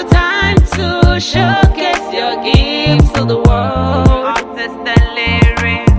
the time to showcase your gifts to the world. Artists and lyrics,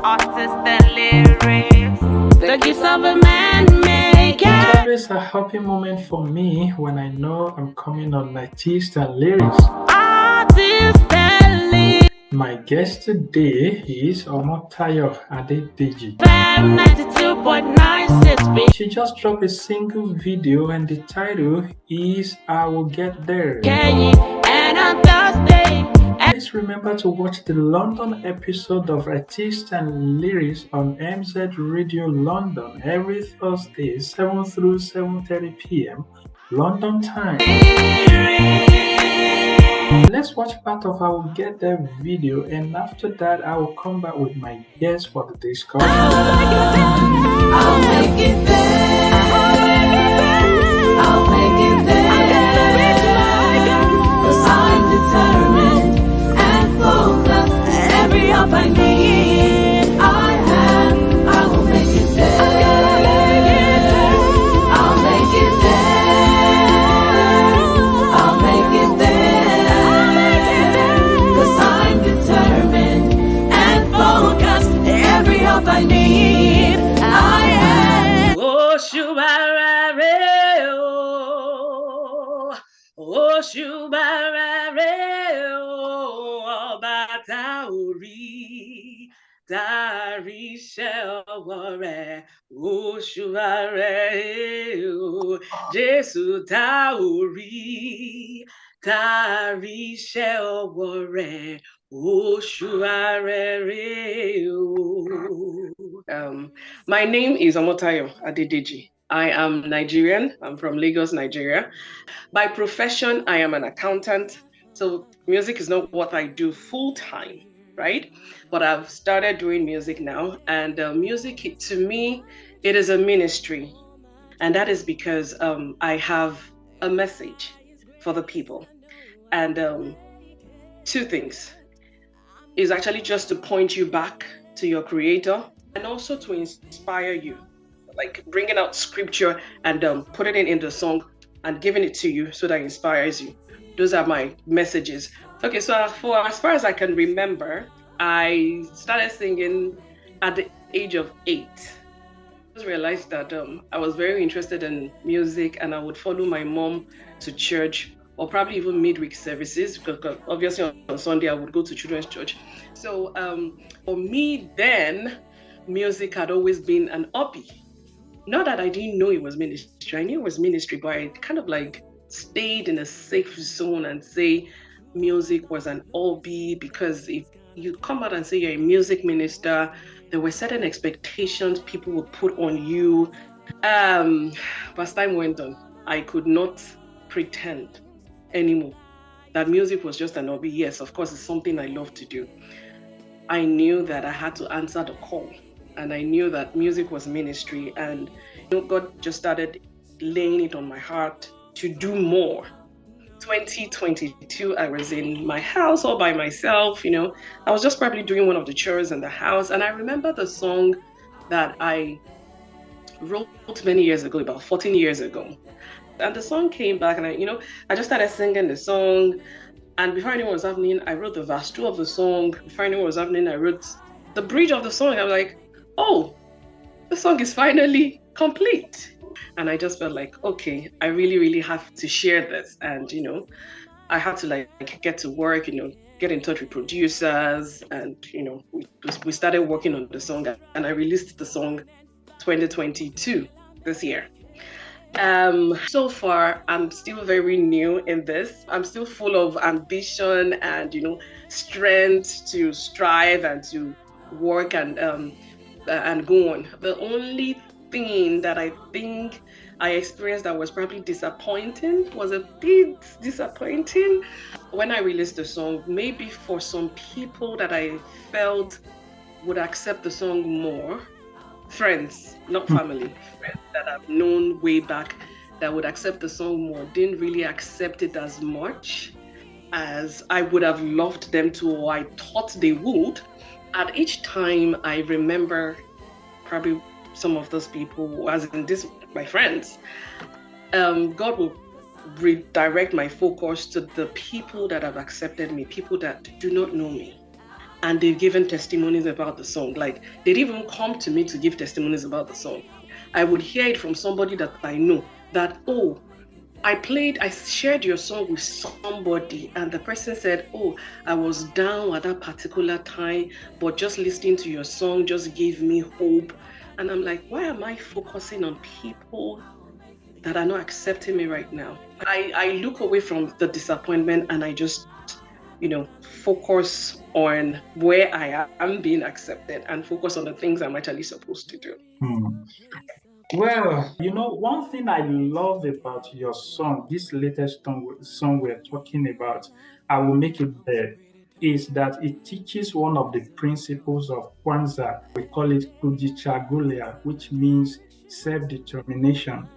artists and lyrics. The gifts of a man make It's always a happy moment for me when I know I'm coming on Artist and Lyrics. artists and lyrics. My guest today is Omotayo Adedeji. FM 92.96 She just dropped a single video and the title is I Will Get There. and on Thursday. Please remember to watch the London episode of Artist and Lyrics on MZ Radio London every Thursday 7 through 7:30 p.m. London time. Let's watch part of I Will Get There video, and after that I will come back with my guest for the discussion. I'll make it there. I'll make it there. 'Cause I'm determined and focused. Every help I need, I have. I will make it there. I'll make it there. I'll make it there. 'Cause I'm determined and focused. Every help I need, I have. Oh, Shubarare, oh, Shubarare, oh, Batauri, Dari Sheware, oh, Shubarare, oh, Jesu Tauri, Dari Sheware, oh, Shubarare, oh. My name is Omotayo Adedeji. I am Nigerian. I'm from Lagos, Nigeria. By profession, I am an accountant. So music is not what I do full time, right? But I've started doing music now. And music, to me, it is a ministry. And that is because I have a message for the people. And two things. Is actually just to point you back to your creator and also to inspire you, like bringing out scripture and putting it in the song and giving it to you so that it inspires you. Those are my messages. Okay, so for as far as I can remember, I started singing at the age of 8. I just realized that I was very interested in music and I would follow my mom to church or probably even midweek services, because obviously on Sunday I would go to children's church. So for me then, music had always been an hobby. Not that I didn't know it was ministry. I knew it was ministry, but I kind of like stayed in a safe zone and say music was an hobby, because if you come out and say you're a music minister, there were certain expectations people would put on you. As time went on, I could not pretend anymore that music was just an hobby. Yes, of course, it's something I love to do. I knew that I had to answer the call, and I knew that music was ministry, and God just started laying it on my heart to do more. 2022, I was in my house all by myself. I was just probably doing one of the chores in the house, and I remember the song that I wrote many years ago, about 14 years ago. And the song came back, and I just started singing the song. And before I knew what was happening, I wrote the verse 2 of the song. Before I knew what was happening, I wrote the bridge of the song. I was like, oh, the song is finally complete. And I just felt like, okay, I really, really have to share this. And, I had to like get to work, get in touch with producers. And, we started working on the song. And I released the song 2022 this year. So far, I'm still very new in this. I'm still full of ambition and, strength to strive and to work and go on. The only thing that I think I experienced that was probably disappointing was a bit disappointing when I released the song. Maybe for some people that I felt would accept the song more, friends, not family, friends that I've known way back that would accept the song more, didn't really accept it as much as I would have loved them to, or I thought they would. At each time, I remember probably some of those people, as in this, my friends, God will redirect my focus to the people that have accepted me, people that do not know me. And they've given testimonies about the song. Like, they didn't even come to me to give testimonies about the song. I would hear it from somebody that I know that, oh, I shared your song with somebody, and the person said, oh, I was down at that particular time, but just listening to your song just gave me hope. And I'm like, why am I focusing on people that are not accepting me right now? I look away from the disappointment and I just, focus on where I am being accepted and focus on the things I'm actually supposed to do. Well, one thing I love about your song, this latest song we're talking about, I Will Make It There, is that it teaches one of the principles of Kwanzaa. We call it Kujichagulia, which means self-determination.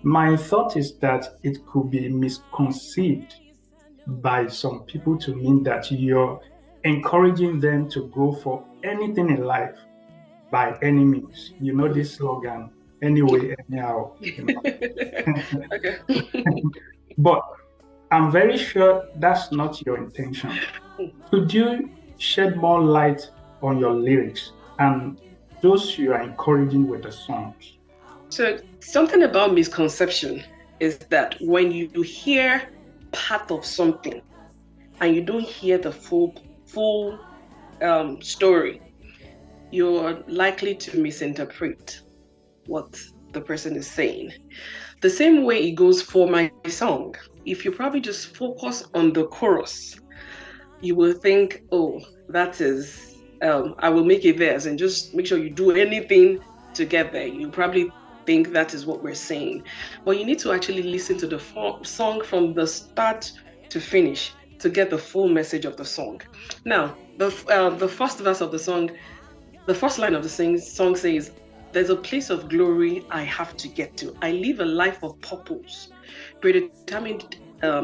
My thought is that it could be misconceived by some people to mean that you're encouraging them to go for anything in life by any means. You know this slogan, anyway, anyhow. Okay. But I'm very sure that's not your intention. Could you shed more light on your lyrics and those you are encouraging with the songs? So something about misconception is that when you hear part of something and you don't hear the full story, you're likely to misinterpret what the person is saying. The same way it goes for my song. If you probably just focus on the chorus, you will think, oh, that is, I will make it theirs, and just make sure you do anything to get there. You probably think that is what we're saying. But you need to actually listen to the song from the start to finish to get the full message of the song. Now, the first verse of the song, the first line of the song says, there's a place of glory I have to get to. I live a life of purpose, predetermined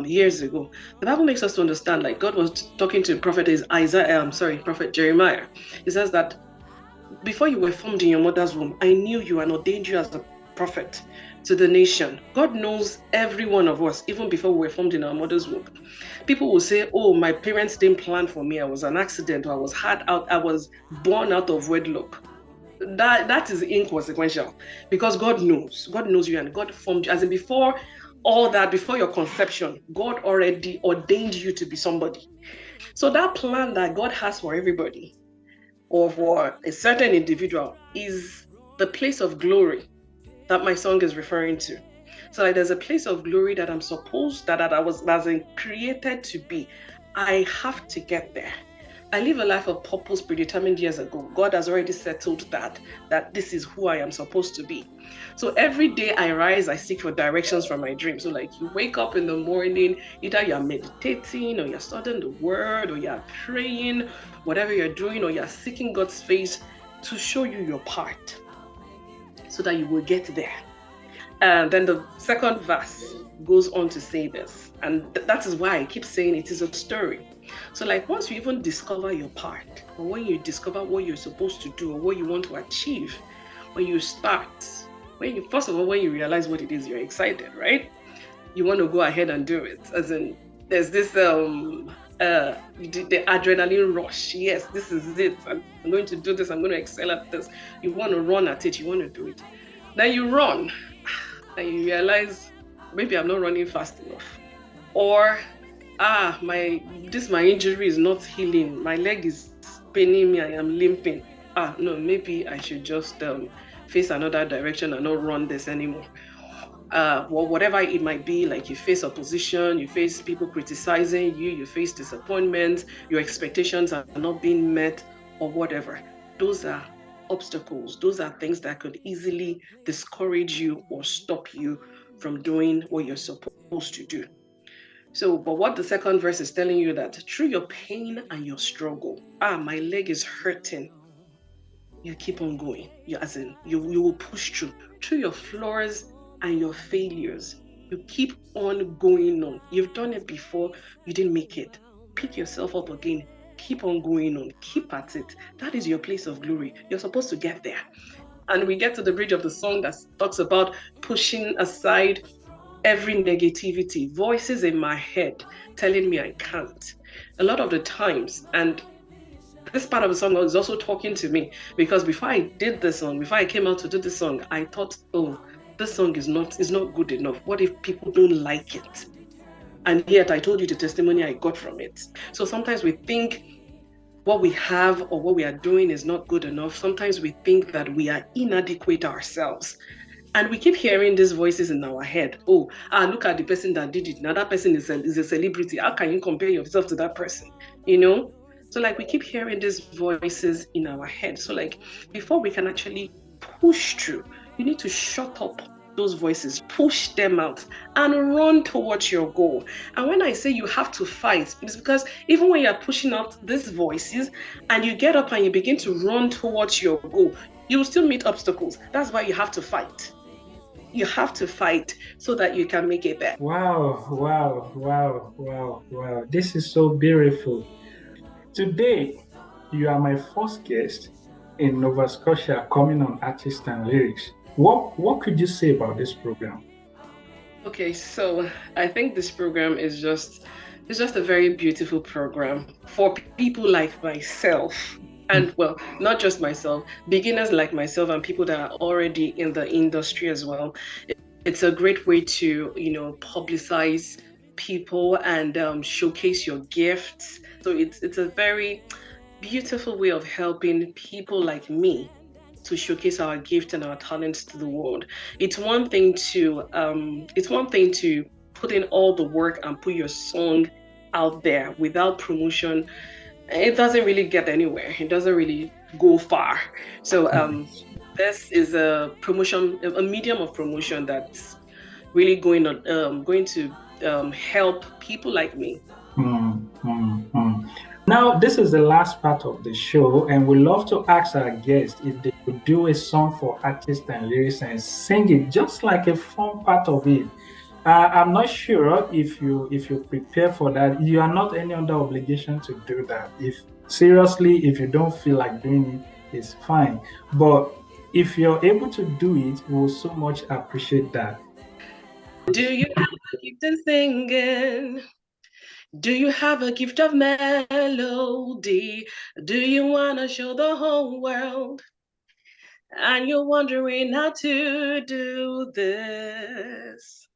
years ago. The Bible makes us to understand, like God was talking to Prophet Jeremiah. He says that before you were formed in your mother's womb, I knew you and ordained you as a prophet to the nation. God knows every one of us, even before we were formed in our mother's womb. People will say, oh, my parents didn't plan for me. I was an accident, or I was born out of wedlock. That is inconsequential, because God knows you, and God formed you. As in, before all that, before your conception, God already ordained you to be somebody. So that plan that God has for everybody, or for a certain individual, is the place of glory that my song is referring to. So like, there's a place of glory that I'm supposed, that I was created to be. I have to get there. I live a life of purpose predetermined years ago. God has already settled that this is who I am supposed to be. So every day I rise, I seek for directions from my dream. So like, you wake up in the morning, either you're meditating, or you're studying the word, or you're praying, whatever you're doing, or you're seeking God's face to show you your part so that you will get there. And then the second verse goes on to say this. And that is why I keep saying it is a story. So like, once you even discover your part, or when you discover what you're supposed to do, or what you want to achieve, when you first of all, when you realize what it is, you're excited, right? You want to go ahead and do it. As in, there's this the adrenaline rush. Yes, this is it. I'm going to do this. I'm going to excel at this. You want to run at it. You want to do it. Then you run, and you realize, maybe I'm not running fast enough, or my injury is not healing. My leg is paining me. I am limping. No, maybe I should just face another direction and not run this anymore. Well, whatever it might be, like you face opposition, you face people criticizing you, you face disappointments, your expectations are not being met, or whatever. Those are obstacles. Those are things that could easily discourage you or stop you from doing what you're supposed to do. So, but what the second verse is telling you, that through your pain and your struggle, my leg is hurting, you keep on going. You will push through your flaws and your failures. You keep on going on. You've done it before, you didn't make it. Pick yourself up again. Keep on going on. Keep at it. That is your place of glory. You're supposed to get there. And we get to the bridge of the song that talks about pushing aside every negativity, voices in my head telling me I can't. A lot of the times, and this part of the song was also talking to me because before I did this song, before I came out to do this song, I thought, oh, this song is not good enough. What if people don't like it? And yet I told you the testimony I got from it. So sometimes we think what we have or what we are doing is not good enough. Sometimes we think that we are inadequate ourselves. And we keep hearing these voices in our head. Oh, look at the person that did it. Now that person is a celebrity. How can you compare yourself to that person? You know? So like we keep hearing these voices in our head. So like before we can actually push through, you need to shut up those voices, push them out, and run towards your goal. And when I say you have to fight, it's because even when you're pushing out these voices and you get up and you begin to run towards your goal, you will still meet obstacles. That's why you have to fight. You have to fight so that you can make it back. Wow, wow, wow, wow, wow. This is so beautiful. Today, you are my first guest in Nova Scotia coming on Artists and Lyrics. What could you say about this program? Okay, so I think this program is just a very beautiful program for people like myself. And well, not just myself, beginners like myself and people that are already in the industry as well. It's a great way to, publicize people and showcase your gifts. So it's a very beautiful way of helping people like me to showcase our gift and our talents to the world. It's one thing to put in all the work and put your song out there without promotion. It doesn't really get anywhere. It doesn't really go far. So this is a promotion, a medium of promotion that's really going to help people like me. Mm, mm, mm. Now, this is the last part of the show, and we love to ask our guests if they could do a song for Artists and Lyrics and sing it just like a fun part of it. I'm not sure if you prepare for that. You are not any under obligation to do that. If you don't feel like doing it, it's fine. But if you're able to do it, we'll so much appreciate that. Do you have a gift in singing? Do you have a gift of melody? Do you want to show the whole world? And you're wondering how to do this.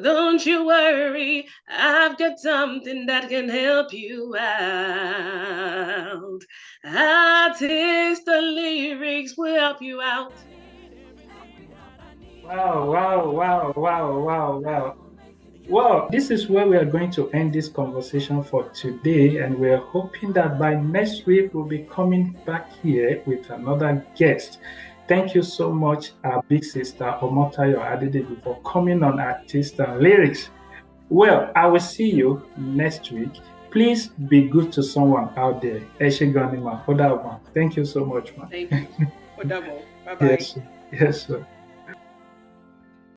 Don't you worry, I've got something that can help you out. Artist the lyrics will help you out. Wow, wow, wow, wow, wow, wow. Well, this is where we are going to end this conversation for today, and we're hoping that by next week we'll be coming back here with another guest. Thank you so much, our big sister Omotayo Adedeji, for coming on Artists and Lyrics. Well, I will see you next week. Please be good to someone out there. Thank you so much, man. Thank you. Bye-bye. Yes, yes, sir.